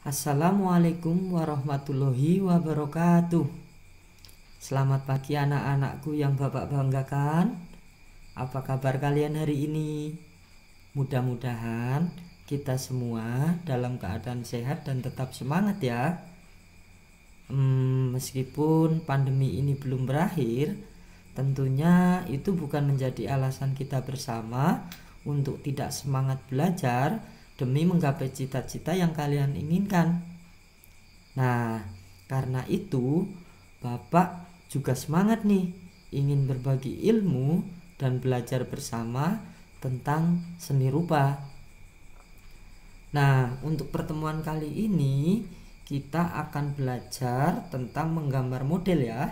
Assalamualaikum warahmatullahi wabarakatuh. Selamat pagi anak-anakku yang Bapak banggakan. Apa kabar kalian hari ini? Mudah-mudahan kita semua dalam keadaan sehat dan tetap semangat ya. Meskipun pandemi ini belum berakhir, tentunya itu bukan menjadi alasan kita bersama untuk tidak semangat belajar demi menggapai cita-cita yang kalian inginkan. Nah, karena itu Bapak juga semangat nih ingin berbagi ilmu dan belajar bersama tentang seni rupa. Nah, untuk pertemuan kali ini kita akan belajar tentang menggambar model ya.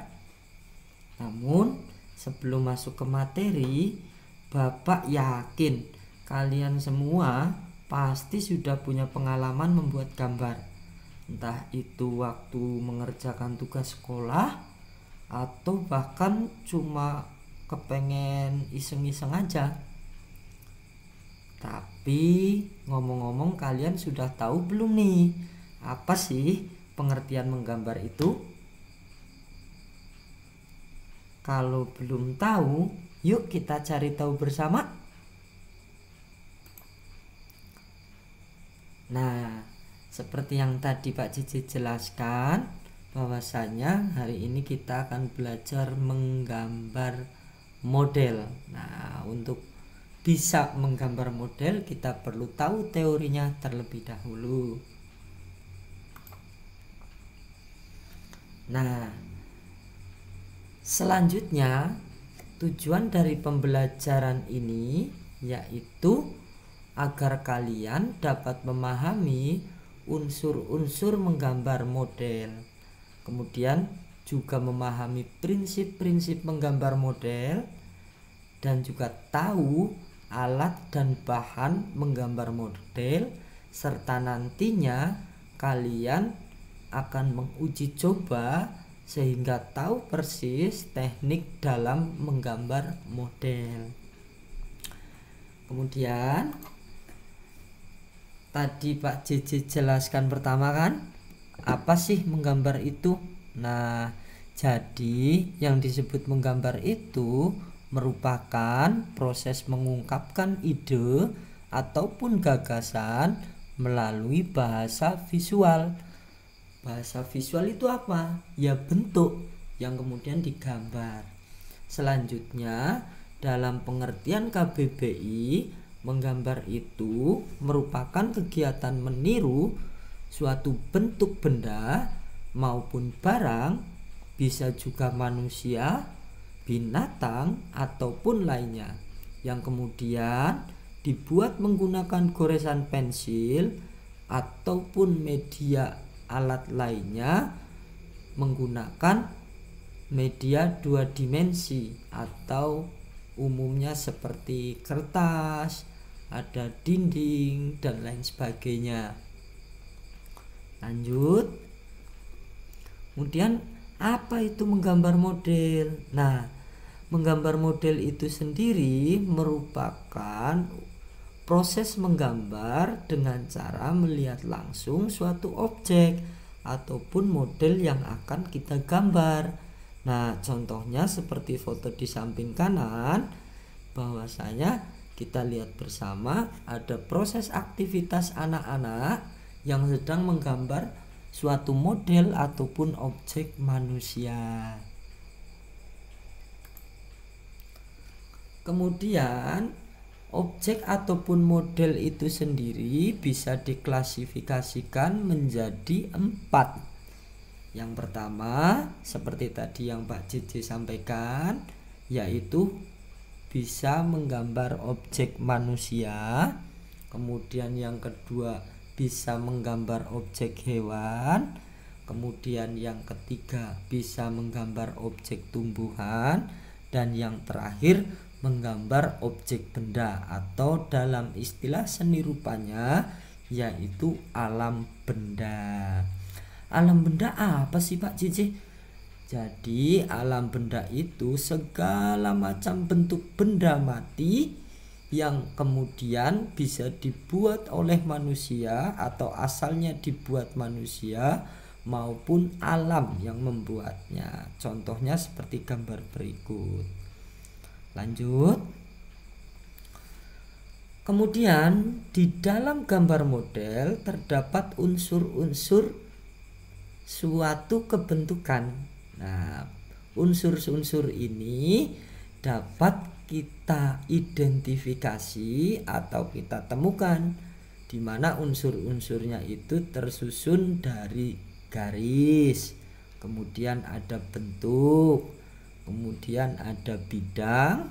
Namun, sebelum masuk ke materi, Bapak yakin kalian semua pasti sudah punya pengalaman membuat gambar, entah itu waktu mengerjakan tugas sekolah atau bahkan cuma kepengen iseng-iseng aja. Tapi ngomong-ngomong, kalian sudah tahu belum nih apa sih pengertian menggambar itu? Kalau belum tahu, yuk kita cari tahu bersama. Nah, seperti yang tadi Pak Cici jelaskan, bahwasanya hari ini kita akan belajar menggambar model. Nah, untuk bisa menggambar model kita perlu tahu teorinya terlebih dahulu. Nah, selanjutnya tujuan dari pembelajaran ini yaitu agar kalian dapat memahami unsur-unsur menggambar model, kemudian juga memahami prinsip-prinsip menggambar model, dan juga tahu alat dan bahan menggambar model, serta nantinya kalian akan menguji coba sehingga tahu persis teknik dalam menggambar model. Kemudian tadi Pak JJ jelaskan pertama kan, apa sih menggambar itu? Nah, jadi yang disebut menggambar itu merupakan proses mengungkapkan ide ataupun gagasan melalui bahasa visual. Bahasa visual itu apa? Ya bentuk yang kemudian digambar. Selanjutnya, dalam pengertian KBBI, menggambar itu merupakan kegiatan meniru suatu bentuk benda maupun barang, bisa juga manusia, binatang, ataupun lainnya, yang kemudian dibuat menggunakan goresan pensil ataupun media alat lainnya menggunakan media dua dimensi atau umumnya seperti kertas, ada dinding, dan lain sebagainya. Lanjut. Kemudian apa itu menggambar model? Nah, menggambar model itu sendiri merupakan proses menggambar dengan cara melihat langsung suatu objek ataupun model yang akan kita gambar. Nah, contohnya seperti foto di samping kanan, bahwasanya kita lihat bersama ada proses aktivitas anak-anak yang sedang menggambar suatu model ataupun objek manusia. Kemudian objek ataupun model itu sendiri bisa diklasifikasikan menjadi 4. Yang pertama, seperti tadi yang Pak JJ sampaikan, yaitu bisa menggambar objek manusia. Kemudian yang kedua, bisa menggambar objek hewan. Kemudian yang ketiga, bisa menggambar objek tumbuhan. Dan yang terakhir, menggambar objek benda, atau dalam istilah seni rupanya yaitu alam benda. Alam benda apa sih Pak JJ? Jadi alam benda itu segala macam bentuk benda mati yang kemudian bisa dibuat oleh manusia atau asalnya dibuat manusia maupun alam yang membuatnya. Contohnya seperti gambar berikut. Lanjut. Kemudian di dalam gambar model terdapat unsur-unsur suatu kebentukan. Nah, unsur-unsur ini dapat kita identifikasi atau kita temukan, di mana unsur-unsurnya itu tersusun dari garis, kemudian ada bentuk, kemudian ada bidang,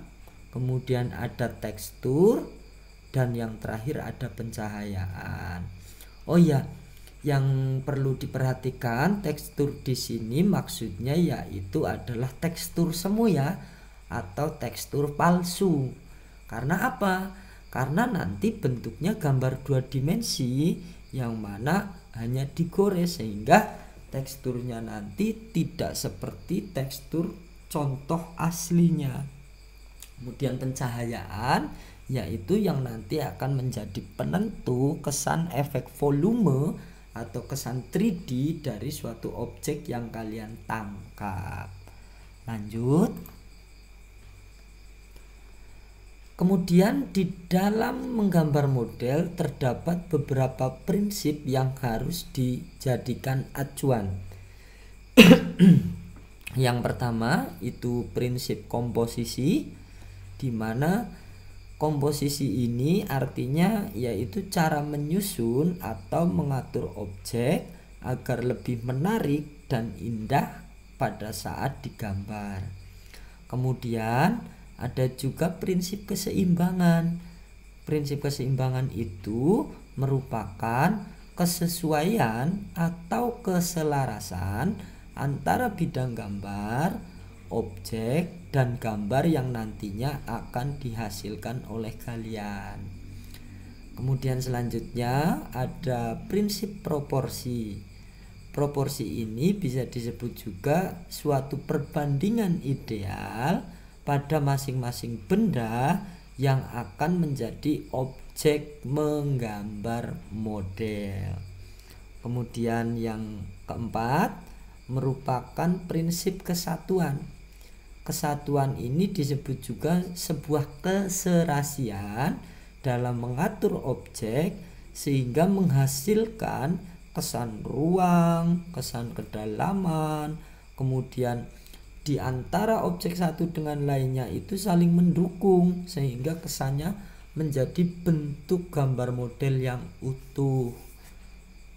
kemudian ada tekstur, dan yang terakhir ada pencahayaan. Oh ya, yang perlu diperhatikan, tekstur di sini maksudnya yaitu adalah tekstur semu ya, atau tekstur palsu. Karena apa? Karena nanti bentuknya gambar 2 dimensi yang mana hanya digores, sehingga teksturnya nanti tidak seperti tekstur contoh aslinya. Kemudian pencahayaan yaitu yang nanti akan menjadi penentu kesan efek volume atau kesan 3D dari suatu objek yang kalian tangkap. Lanjut. Kemudian di dalam menggambar model terdapat beberapa prinsip yang harus dijadikan acuan. Yang pertama itu prinsip komposisi, di mana komposisi ini artinya yaitu cara menyusun atau mengatur objek agar lebih menarik dan indah pada saat digambar. Kemudian ada juga prinsip keseimbangan. Prinsip keseimbangan itu merupakan kesesuaian atau keselarasan antara bidang gambar, objek, dan gambar yang nantinya akan dihasilkan oleh kalian. Kemudian selanjutnya ada prinsip proporsi. Proporsi ini bisa disebut juga suatu perbandingan ideal pada masing-masing benda yang akan menjadi objek menggambar model. Kemudian yang keempat merupakan prinsip kesatuan. Kesatuan ini disebut juga sebuah keserasian dalam mengatur objek sehingga menghasilkan kesan ruang, kesan kedalaman, kemudian di antara objek satu dengan lainnya itu saling mendukung sehingga kesannya menjadi bentuk gambar model yang utuh.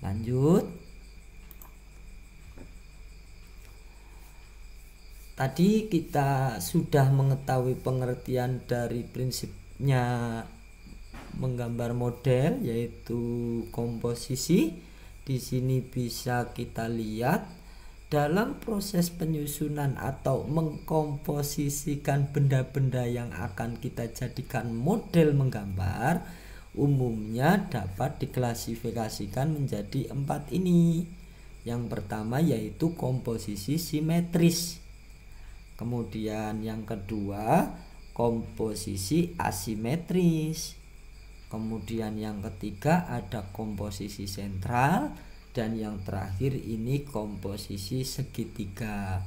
Lanjut. Tadi kita sudah mengetahui pengertian dari prinsipnya menggambar model yaitu komposisi. Di sini bisa kita lihat dalam proses penyusunan atau mengkomposisikan benda-benda yang akan kita jadikan model menggambar umumnya dapat diklasifikasikan menjadi 4 ini. Yang pertama yaitu komposisi simetris. Kemudian yang kedua komposisi asimetris. Kemudian yang ketiga ada komposisi sentral, dan yang terakhir ini komposisi segitiga.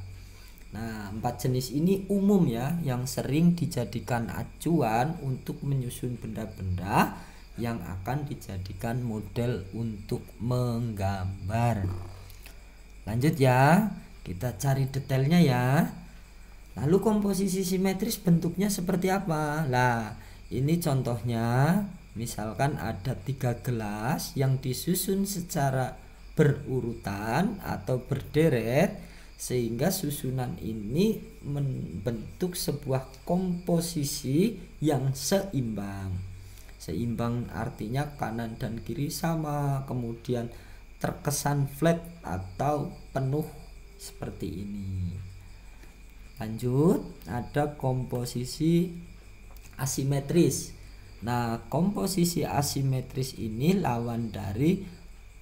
Nah, 4 jenis ini umum ya, yang sering dijadikan acuan untuk menyusun benda-benda yang akan dijadikan model untuk menggambar. Lanjut ya, kita cari detailnya ya. Lalu komposisi simetris bentuknya seperti apa? Nah, ini contohnya. Misalkan ada 3 gelas yang disusun secara berurutan atau berderet sehingga susunan ini membentuk sebuah komposisi yang seimbang. Seimbang artinya kanan dan kiri sama, kemudian terkesan flat atau penuh seperti ini. Lanjut, ada komposisi asimetris. Nah, komposisi asimetris ini lawan dari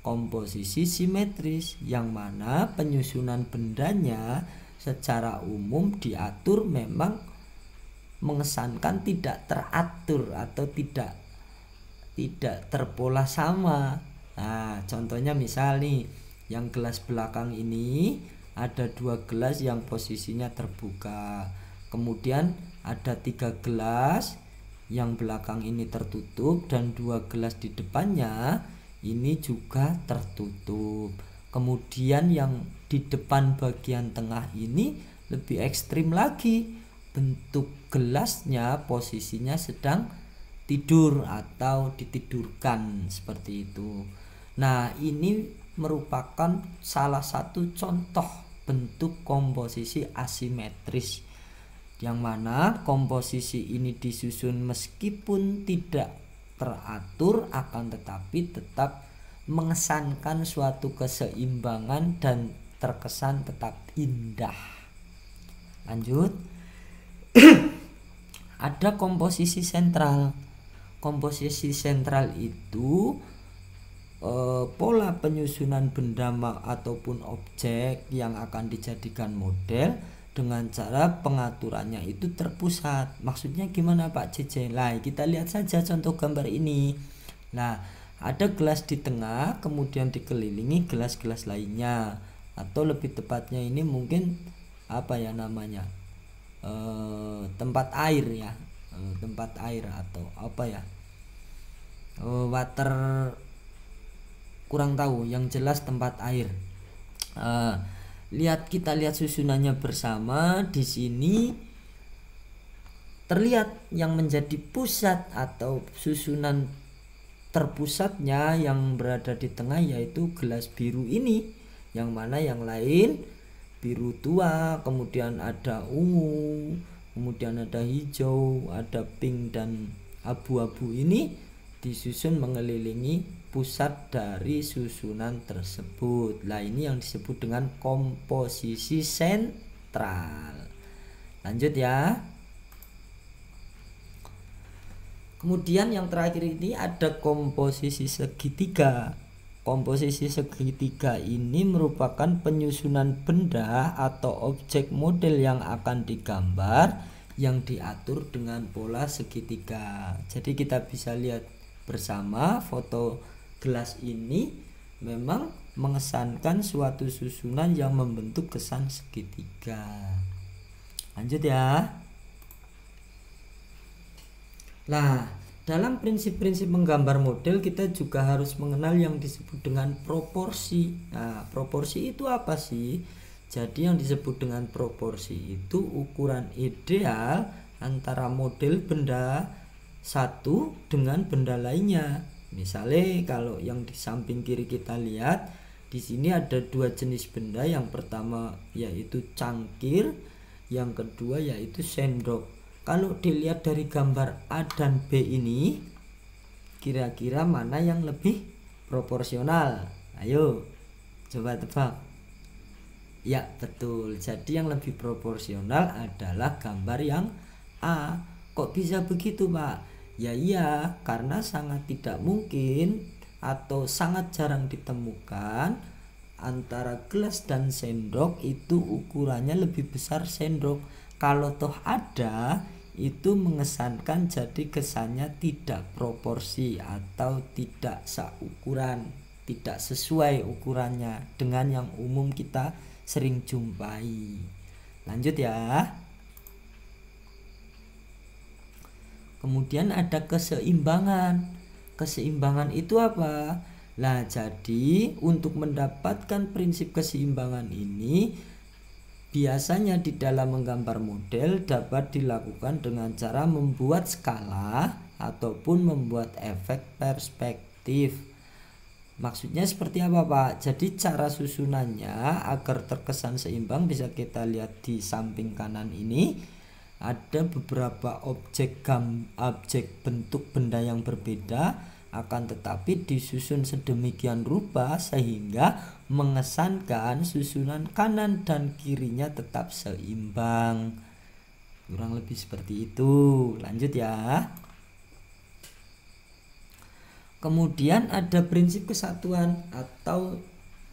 komposisi simetris, yang mana penyusunan bendanya secara umum diatur memang mengesankan tidak teratur atau tidak terpola sama. Nah, contohnya misal nih, yang gelas belakang ini ada 2 gelas yang posisinya terbuka. Kemudian ada 3 gelas yang belakang ini tertutup dan 2 gelas di depannya ini juga tertutup. Kemudian yang di depan bagian tengah ini lebih ekstrim lagi, bentuk gelasnya posisinya sedang tidur atau ditidurkan seperti itu. Nah, ini merupakan salah satu contoh bentuk komposisi asimetris, yang mana komposisi ini disusun meskipun tidak teratur akan tetapi tetap mengesankan suatu keseimbangan dan terkesan tetap indah. Lanjut. Ada komposisi sentral. Komposisi sentral itu pola penyusunan benda ataupun objek yang akan dijadikan model dengan cara pengaturannya itu terpusat. Maksudnya gimana Pak JJ? Nah, kita lihat saja contoh gambar ini. Nah, ada gelas di tengah, kemudian dikelilingi gelas-gelas lainnya, atau lebih tepatnya ini mungkin apa ya namanya, tempat air ya, tempat air atau apa ya, water, kurang tahu, yang jelas tempat air. Kita lihat susunannya bersama. Di sini terlihat yang menjadi pusat atau susunan terpusatnya yang berada di tengah yaitu gelas biru ini, yang mana yang lain biru tua, kemudian ada ungu, kemudian ada hijau, ada pink dan abu-abu, ini disusun mengelilingi pusat dari susunan tersebut. Nah, ini yang disebut dengan komposisi sentral. Lanjut ya. Kemudian yang terakhir ini ada komposisi segitiga. Komposisi segitiga ini merupakan penyusunan benda atau objek model yang akan digambar yang diatur dengan pola segitiga. Jadi kita bisa lihat bersama foto gelas ini memang mengesankan suatu susunan yang membentuk kesan segitiga. Lanjut ya. Nah, dalam prinsip-prinsip menggambar model kita juga harus mengenal yang disebut dengan proporsi. Nah, proporsi itu apa sih? Jadi yang disebut dengan proporsi itu ukuran ideal antara model benda satu dengan benda lainnya. Misalnya kalau yang di samping kiri kita lihat, di sini ada 2 jenis benda. Yang pertama yaitu cangkir, yang kedua yaitu sendok. Kalau dilihat dari gambar A dan B ini, kira-kira mana yang lebih proporsional? Ayo, coba tebak. Ya, betul. Jadi yang lebih proporsional adalah gambar yang A. Kok bisa begitu, Pak? Ya iya, karena sangat tidak mungkin atau sangat jarang ditemukan antara gelas dan sendok itu ukurannya lebih besar sendok. Kalau toh ada, itu mengesankan jadi kesannya tidak proporsi atau tidak seukuran, tidak sesuai ukurannya dengan yang umum kita sering jumpai. Lanjut ya. Kemudian ada keseimbangan. Keseimbangan itu apa? Nah, jadi untuk mendapatkan prinsip keseimbangan ini biasanya di dalam menggambar model dapat dilakukan dengan cara membuat skala ataupun membuat efek perspektif. Maksudnya seperti apa, Pak? Jadi cara susunannya agar terkesan seimbang bisa kita lihat di samping kanan ini. Ada beberapa objek bentuk benda yang berbeda, akan tetapi disusun sedemikian rupa sehingga mengesankan susunan kanan dan kirinya tetap seimbang. Kurang lebih seperti itu. Lanjut ya. Kemudian ada prinsip kesatuan atau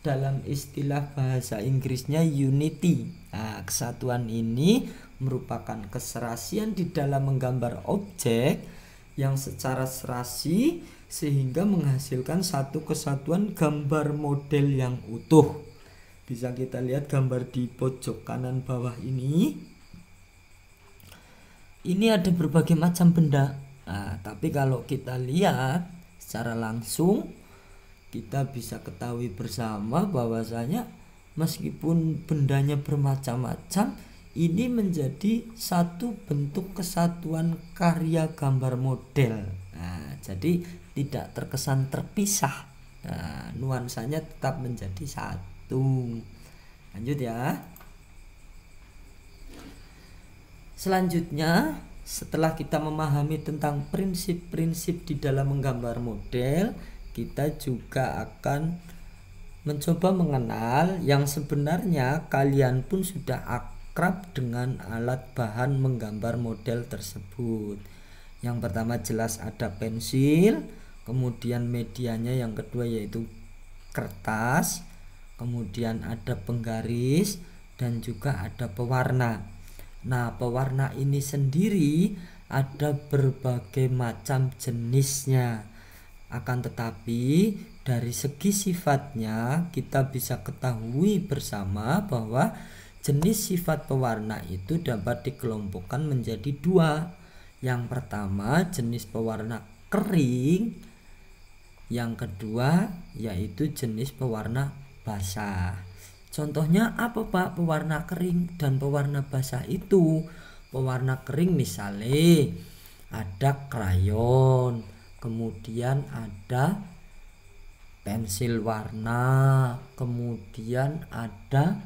dalam istilah bahasa Inggrisnya unity. Nah, kesatuan ini merupakan keserasian di dalam menggambar objek yang secara serasi sehingga menghasilkan satu kesatuan gambar model yang utuh. Bisa kita lihat gambar di pojok kanan bawah ini. Ini ada berbagai macam benda. Nah, tapi kalau kita lihat secara langsung, kita bisa ketahui bersama bahwasanya meskipun bendanya bermacam-macam, ini menjadi satu bentuk kesatuan karya gambar model. Nah, jadi tidak terkesan terpisah. Nah, nuansanya tetap menjadi satu. Lanjut ya. Selanjutnya, setelah kita memahami tentang prinsip-prinsip di dalam menggambar model, kita juga akan mencoba mengenal yang sebenarnya kalian pun sudah akrab dengan alat bahan menggambar model tersebut. Yang pertama jelas ada pensil, kemudian medianya yang kedua yaitu kertas, kemudian ada penggaris dan juga ada pewarna. Nah, pewarna ini sendiri ada berbagai macam jenisnya. Akan tetapi dari segi sifatnya kita bisa ketahui bersama bahwa jenis sifat pewarna itu dapat dikelompokkan menjadi dua. Yang pertama jenis pewarna kering, yang kedua yaitu jenis pewarna basah. Contohnya apa Pak pewarna kering dan pewarna basah itu? Pewarna kering misalnya ada krayon, kemudian ada pensil warna, kemudian ada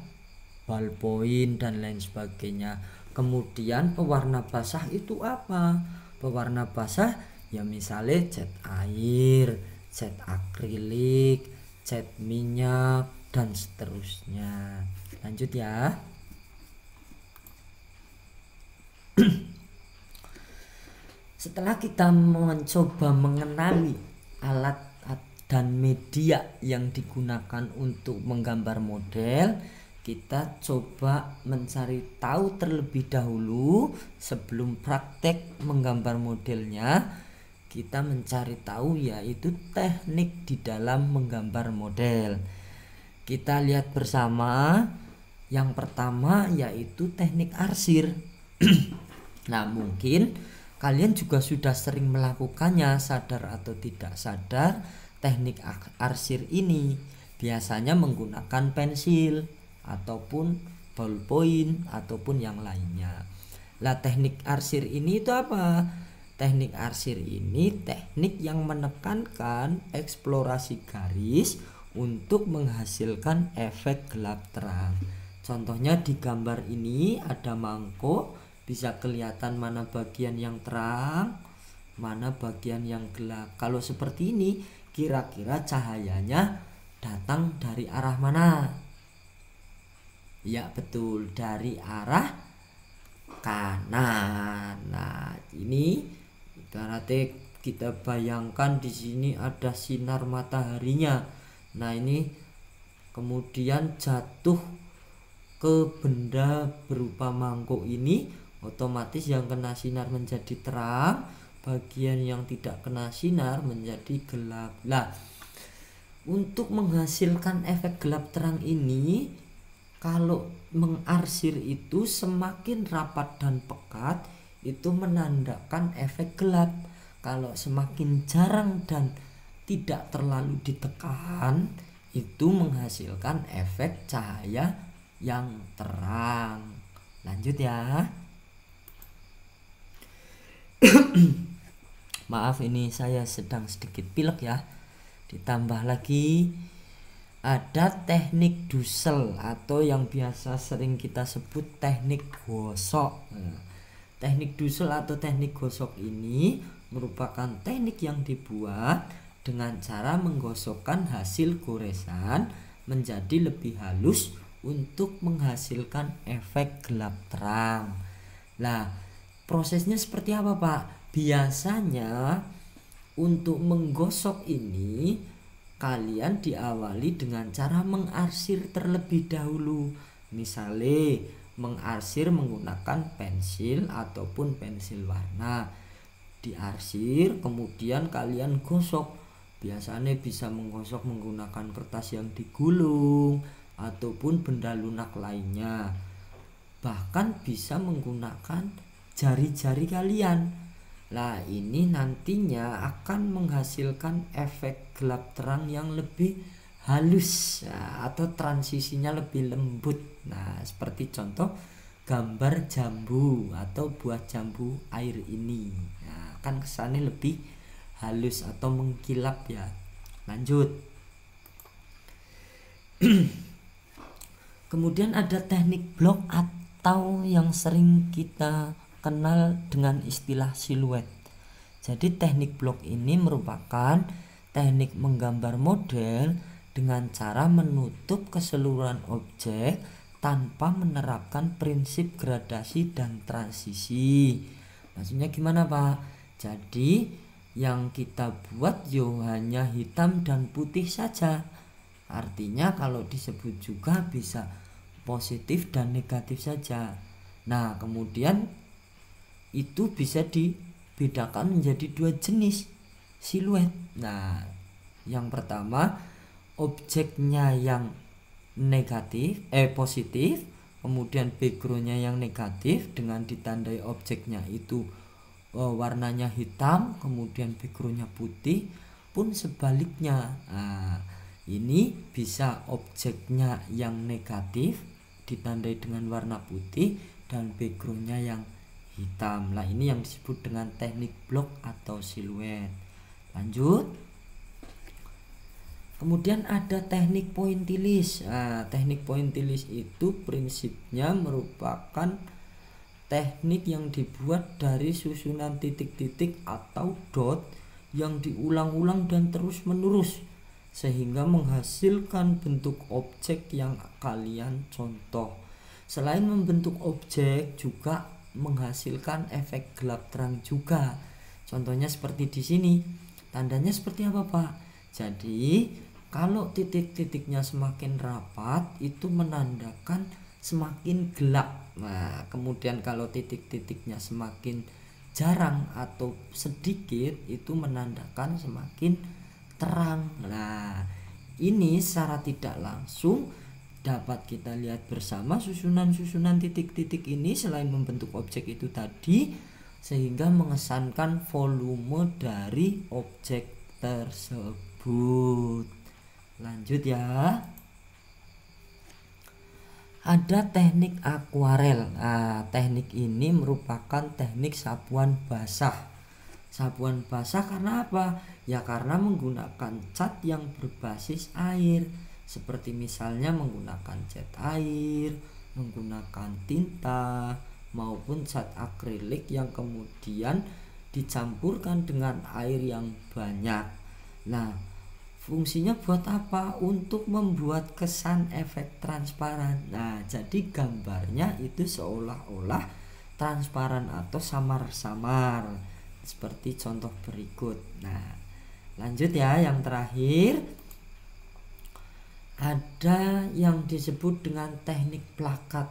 ballpoint dan lain sebagainya. Kemudian pewarna basah itu apa? Pewarna basah ya misalnya cat air, cat akrilik, cat minyak dan seterusnya. Lanjut ya. Setelah kita mencoba mengenali alat dan media yang digunakan untuk menggambar model, kita coba mencari tahu terlebih dahulu sebelum praktek menggambar modelnya. Kita mencari tahu yaitu teknik di dalam menggambar model. Kita lihat bersama. Yang pertama yaitu teknik arsir. Nah, mungkin kalian juga sudah sering melakukannya, sadar atau tidak sadar. Teknik arsir ini biasanya menggunakan pensil ataupun ballpoint ataupun yang lainnya. Lah, teknik arsir ini itu apa? Teknik arsir ini teknik yang menekankan eksplorasi garis untuk menghasilkan efek gelap terang. Contohnya di gambar ini ada mangkok, bisa kelihatan mana bagian yang terang, mana bagian yang gelap. Kalau seperti ini, kira-kira cahayanya datang dari arah mana? Ya betul, dari arah kanan. Nah, ini ibaratnya kita bayangkan di sini ada sinar mataharinya. Nah, ini kemudian jatuh ke benda berupa mangkok ini, otomatis yang kena sinar menjadi terang, bagian yang tidak kena sinar menjadi gelap. Lah, untuk menghasilkan efek gelap terang ini, kalau mengarsir itu semakin rapat dan pekat itu menandakan efek gelap. Kalau semakin jarang dan tidak terlalu ditekan, itu menghasilkan efek cahaya yang terang. Lanjut ya. Maaf, ini saya sedang sedikit pilek ya. Ditambah lagi ada teknik dusel atau yang biasa sering kita sebut teknik gosok. Teknik dusel atau teknik gosok ini merupakan teknik yang dibuat dengan cara menggosokkan hasil goresan menjadi lebih halus untuk menghasilkan efek gelap terang. Nah, prosesnya seperti apa Pak? Biasanya untuk menggosok ini kalian diawali dengan cara mengarsir terlebih dahulu. Misalnya mengarsir menggunakan pensil ataupun pensil warna. Diarsir kemudian kalian gosok. Biasanya bisa menggosok menggunakan kertas yang digulung ataupun benda lunak lainnya. Bahkan bisa menggunakan jari-jari kalian. Nah, ini nantinya akan menghasilkan efek gelap terang yang lebih halus, atau transisinya lebih lembut. Nah, seperti contoh gambar jambu atau buah jambu air ini. Nah, kan kesannya lebih halus atau mengkilap ya. Lanjut. Kemudian ada teknik blok atau yang sering kita kenal dengan istilah siluet. Jadi teknik blok ini merupakan teknik menggambar model dengan cara menutup keseluruhan objek tanpa menerapkan prinsip gradasi dan transisi. Maksudnya gimana, Pak? Jadi yang kita buat hanya hitam dan putih saja. Artinya kalau disebut juga bisa positif dan negatif saja. Nah, kemudian itu bisa dibedakan menjadi dua jenis siluet. Nah, yang pertama objeknya yang positif, kemudian backgroundnya yang negatif dengan ditandai objeknya itu warnanya hitam, kemudian backgroundnya putih, pun sebaliknya. Nah, ini bisa objeknya yang negatif ditandai dengan warna putih dan backgroundnya yang hitam. Nah, ini yang disebut dengan teknik blok atau siluet. Lanjut. Kemudian ada teknik pointillis. Nah, teknik pointillis itu prinsipnya merupakan teknik yang dibuat dari susunan titik-titik atau dot yang diulang-ulang dan terus-menerus sehingga menghasilkan bentuk objek yang kalian contoh. Selain membentuk objek juga menghasilkan efek gelap terang juga. Contohnya seperti di sini. Tandanya seperti apa, Pak? Jadi kalau titik-titiknya semakin rapat itu menandakan semakin gelap. Nah, kemudian kalau titik-titiknya semakin jarang atau sedikit itu menandakan semakin terang. Nah, ini secara tidak langsung dapat kita lihat bersama susunan-susunan titik-titik ini selain membentuk objek itu tadi sehingga mengesankan volume dari objek tersebut. Lanjut ya. Ada teknik akuarel. Nah, teknik ini merupakan teknik sapuan basah. Sapuan basah karena apa? Ya karena menggunakan cat yang berbasis air. Seperti misalnya menggunakan cat air, menggunakan tinta, maupun cat akrilik yang kemudian dicampurkan dengan air yang banyak. Nah, fungsinya buat apa? Untuk membuat kesan efek transparan. Nah, jadi gambarnya itu seolah-olah transparan atau samar-samar. Seperti contoh berikut. Nah, lanjut ya, yang terakhir ada yang disebut dengan teknik plakat.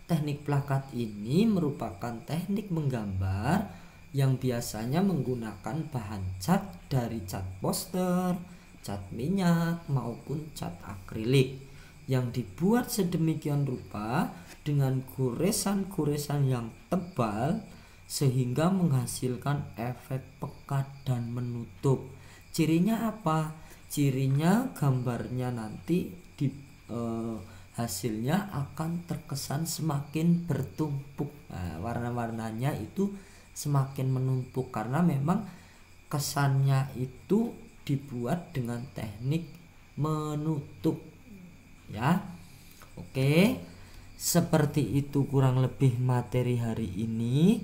Teknik plakat ini merupakan teknik menggambar yang biasanya menggunakan bahan cat dari cat poster, cat minyak maupun cat akrilik yang dibuat sedemikian rupa dengan goresan-goresan yang tebal sehingga menghasilkan efek pekat dan menutup. Cirinya apa? Cirinya gambarnya nanti hasilnya akan terkesan semakin bertumpuk. Nah, warna-warnanya itu semakin menumpuk karena memang kesannya itu dibuat dengan teknik menutup ya. Oke, seperti itu kurang lebih materi hari ini.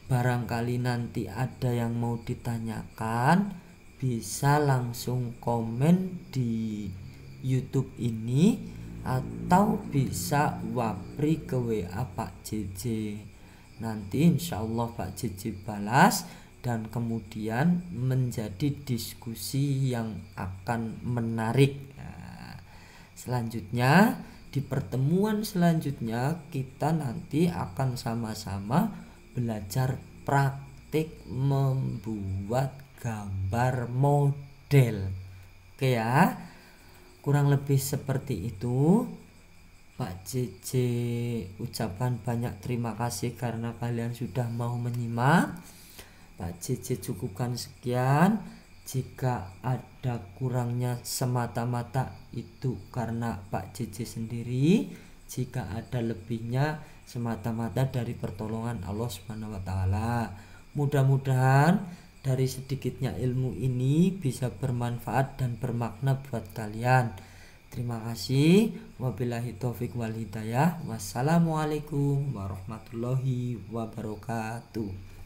Barangkali nanti ada yang mau ditanyakan bisa langsung komen di YouTube ini atau bisa wapri ke WA Pak JJ. Nanti insya Allah Pak JJ balas dan kemudian menjadi diskusi yang akan menarik. Nah, selanjutnya Di pertemuan selanjutnya kita nanti akan sama-sama belajar praktik membuat gambar model. Oke ya, kurang lebih seperti itu. Pak JJ ucapkan banyak terima kasih karena kalian sudah mau menyimak. Pak JJ cukupkan sekian. Jika ada kurangnya semata-mata itu karena Pak JJ sendiri. Jika ada lebihnya semata-mata dari pertolongan Allah Subhanahu wa taala. Mudah-mudahan dari sedikitnya ilmu ini bisa bermanfaat dan bermakna buat kalian. Terima kasih. Wabillahi taufik wal hidayah. Wassalamualaikum warahmatullahi wabarakatuh.